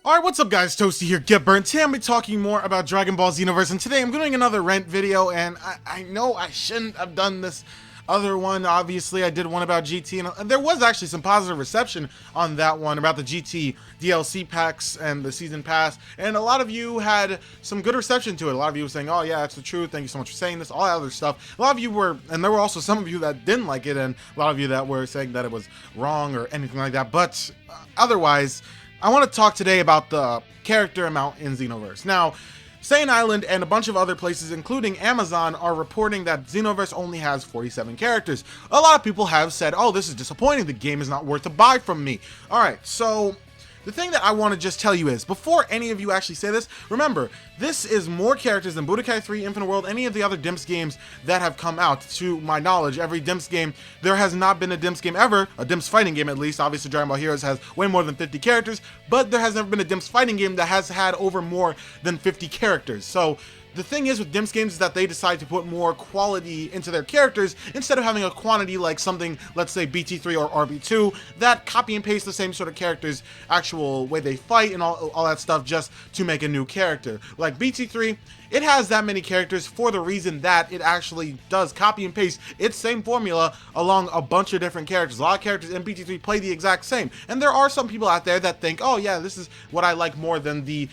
Alright, what's up guys, Toasty here, Get Burnt. Today I'm going to be talking more about Dragon Ball Xenoverse, and today I'm doing another Rant video, and I know I shouldn't have done this other one. Obviously, I did one about GT, and there was actually some positive reception on that one, about the GT DLC packs and the Season Pass, and a lot of you had some good reception to it. A lot of you were saying, oh yeah, that's the truth, thank you so much for saying this, all that other stuff. A lot of you were, and there were also some of you that didn't like it, and a lot of you that were saying that it was wrong or anything like that, but otherwise, I want to talk today about the character amount in Xenoverse. Now, Saiyan Island and a bunch of other places, including Amazon, are reporting that Xenoverse only has 47 characters. A lot of people have said, oh, this is disappointing, the game is not worth a buy from me. Alright, so the thing that I want to just tell you is, before any of you actually say this, remember, this is more characters than Budokai 3, Infinite World, any of the other Dimps games that have come out. To my knowledge, every Dimps game, there has not been a Dimps game ever, a Dimps fighting game at least. Obviously, Dragon Ball Heroes has way more than 50 characters, but there has never been a Dimps fighting game that has had over more than 50 characters. So, the thing is with Dimps games is that they decide to put more quality into their characters instead of having a quantity like something, let's say BT3 or RB2, that copy and paste the same sort of characters, actual way they fight and all that stuff just to make a new character. Like BT3, it has that many characters for the reason that it actually does copy and paste its same formula along a bunch of different characters. A lot of characters in BT3 play the exact same. And there are some people out there that think, oh yeah, this is what I like more than the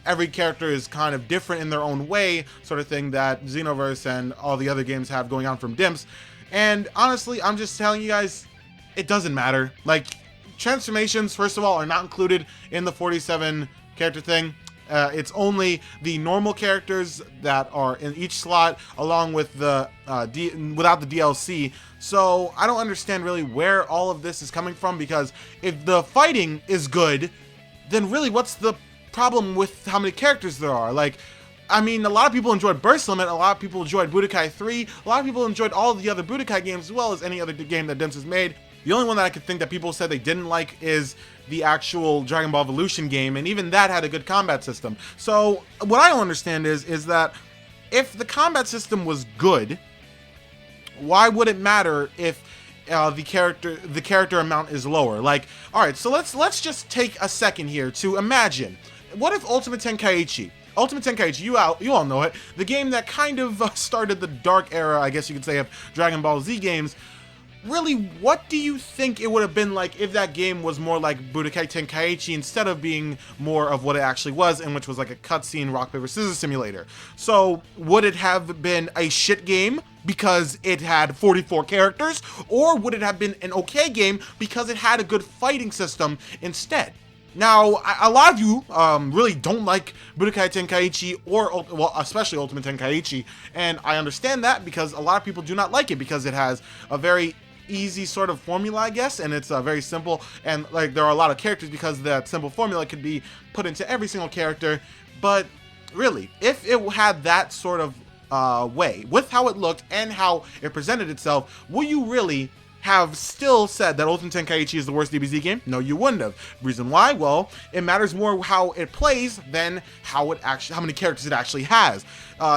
every character is kind of different in their own way sort of thing that Xenoverse and all the other games have going on from Dimps. And honestly, I'm just telling you guys, it doesn't matter. Like, transformations, first of all, are not included in the 47 character thing. It's only the normal characters that are in each slot, along with the without the DLC. So I don't understand really where all of this is coming from, because if the fighting is good, then really what's the problem with how many characters there are? Like, I mean, a lot of people enjoyed Burst Limit, a lot of people enjoyed Budokai 3, a lot of people enjoyed all the other Budokai games as well as any other game that Dimps has made. The only one that I could think that people said they didn't like is the actual Dragon Ball Evolution game, and even that had a good combat system. So what I don't understand is that if the combat system was good, why would it matter if the character amount is lower? Like, all right, so let's just take a second here to imagine, what if Ultimate Tenkaichi, you all know it, the game that kind of started the dark era, I guess you could say, of Dragon Ball Z games. Really, what do you think it would have been like if that game was more like Budokai Tenkaichi instead of being more of what it actually was, and which was like a cutscene rock, paper, scissors simulator? So, would it have been a shit game because it had 44 characters? Or would it have been an okay game because it had a good fighting system instead? Now, a lot of you really don't like Budokai Tenkaichi, or, well, especially Ultimate Tenkaichi, and I understand that because a lot of people do not like it because it has a very easy sort of formula, I guess, and it's very simple, and like there are a lot of characters because that simple formula could be put into every single character. But really, if it had that sort of way, with how it looked and how it presented itself, will you really have still said that Ultimate Tenkaichi is the worst DBZ game? No, you wouldn't have. Reason why? Well, it matters more how it plays than how many characters it actually has.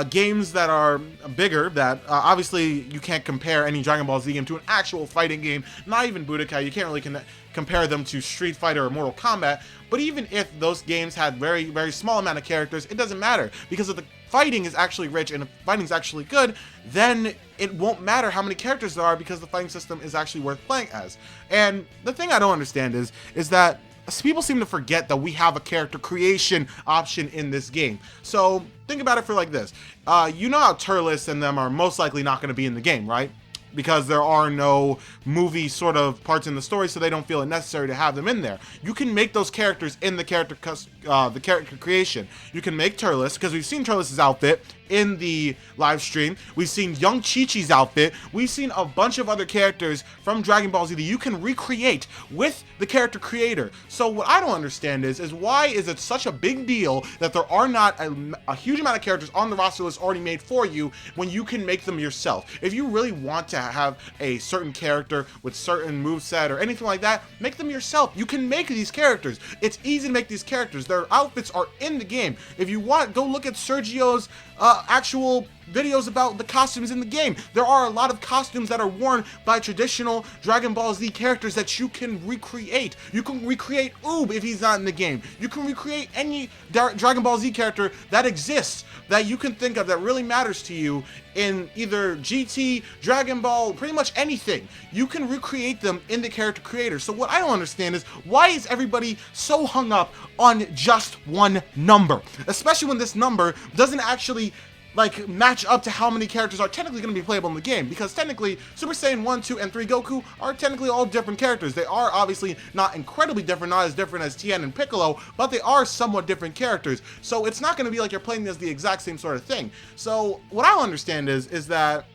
Games that are bigger, that obviously you can't compare any Dragon Ball Z game to an actual fighting game, not even Budokai. You can't really compare them to Street Fighter or Mortal Kombat. But even if those games had very, very small amount of characters, it doesn't matter, because if the fighting is actually rich and if fighting is actually good, then it won't matter how many characters there are, because the fighting system is actually worth playing as. And the thing I don't understand is that people seem to forget that we have a character creation option in this game. So think about it for like this. You know how Turles and them are most likely not going to be in the game, right? Because there are no movie sort of parts in the story, so they don't feel it necessary to have them in there. You can make those characters in the character creation. You can make Turles, because we've seen Turles' outfit in the live stream. We've seen young Chi-Chi's outfit. We've seen a bunch of other characters from Dragon Ball Z that you can recreate with the character creator. So what I don't understand is why is it such a big deal that there are not a huge amount of characters on the roster list already made for you when you can make them yourself? If you really want to have a certain character with certain moveset or anything like that, make them yourself. You can make these characters. It's easy to make these characters. Their outfits are in the game. If you want, go look at Sergio's actual videos about the costumes in the game. There are a lot of costumes that are worn by traditional Dragon Ball Z characters that you can recreate. You can recreate Oob if he's not in the game. You can recreate any Dragon Ball Z character that exists that you can think of that really matters to you in either GT, Dragon Ball, pretty much anything. You can recreate them in the character creator. So what I don't understand is, why is everybody so hung up on just one number? Especially when this number doesn't actually like match up to how many characters are technically going to be playable in the game, because technically Super Saiyan 1, 2, and 3 Goku are technically all different characters. They are obviously not incredibly different, not as different as Tien and Piccolo, but they are somewhat different characters. So it's not going to be like you're playing as the exact same sort of thing. So what I don't understand is that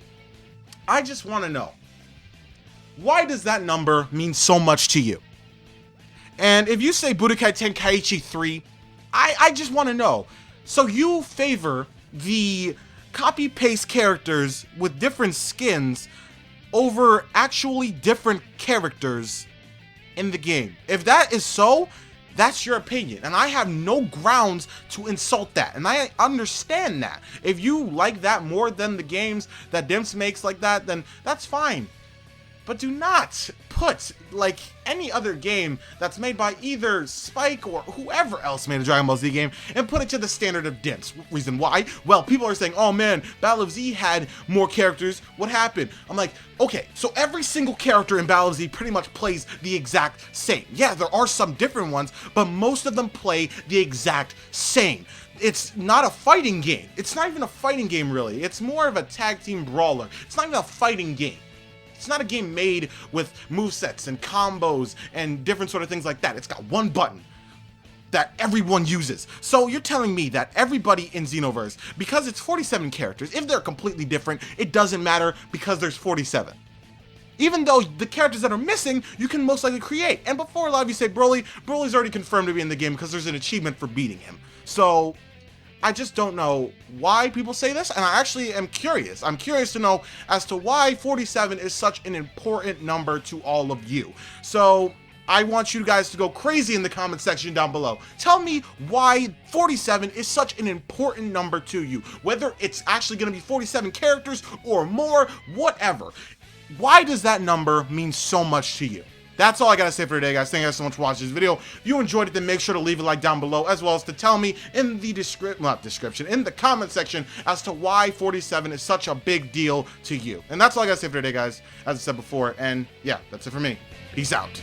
I just want to know, why does that number mean so much to you? And if you say Budokai Tenkaichi 3, I just want to know, so you favor the copy-paste characters with different skins over actually different characters in the game? If that is so, that's your opinion, and I have no grounds to insult that, and I understand that. If you like that more than the games that Dimps makes like that, then that's fine. But do not put, like, any other game that's made by either Spike or whoever else made a Dragon Ball Z game and put it to the standard of Dimps. Reason why? Well, people are saying, oh man, Battle of Z had more characters. What happened? I'm like, okay, so every single character in Battle of Z pretty much plays the exact same. Yeah, there are some different ones, but most of them play the exact same. It's not a fighting game. It's not even a fighting game, really. It's more of a tag team brawler. It's not even a fighting game. It's not a game made with movesets and combos and different sort of things like that. It's got one button that everyone uses. So you're telling me that everybody in Xenoverse, because it's 47 characters, if they're completely different, it doesn't matter because there's 47. Even though the characters that are missing, you can most likely create. And before a lot of you say Broly's already confirmed to be in the game because there's an achievement for beating him. So I just don't know why people say this, and I actually am curious. I'm curious to know as to why 47 is such an important number to all of you. So I want you guys to go crazy in the comment section down below. Tell me why 47 is such an important number to you. Whether it's actually going to be 47 characters or more, whatever. Why does that number mean so much to you? That's all I gotta say for today, guys. Thank you guys so much for watching this video. If you enjoyed it, then make sure to leave a like down below, as well as to tell me in the in the comment section as to why 47 is such a big deal to you. And that's all I gotta say for today, guys. As I said before, and yeah, that's it for me. Peace out.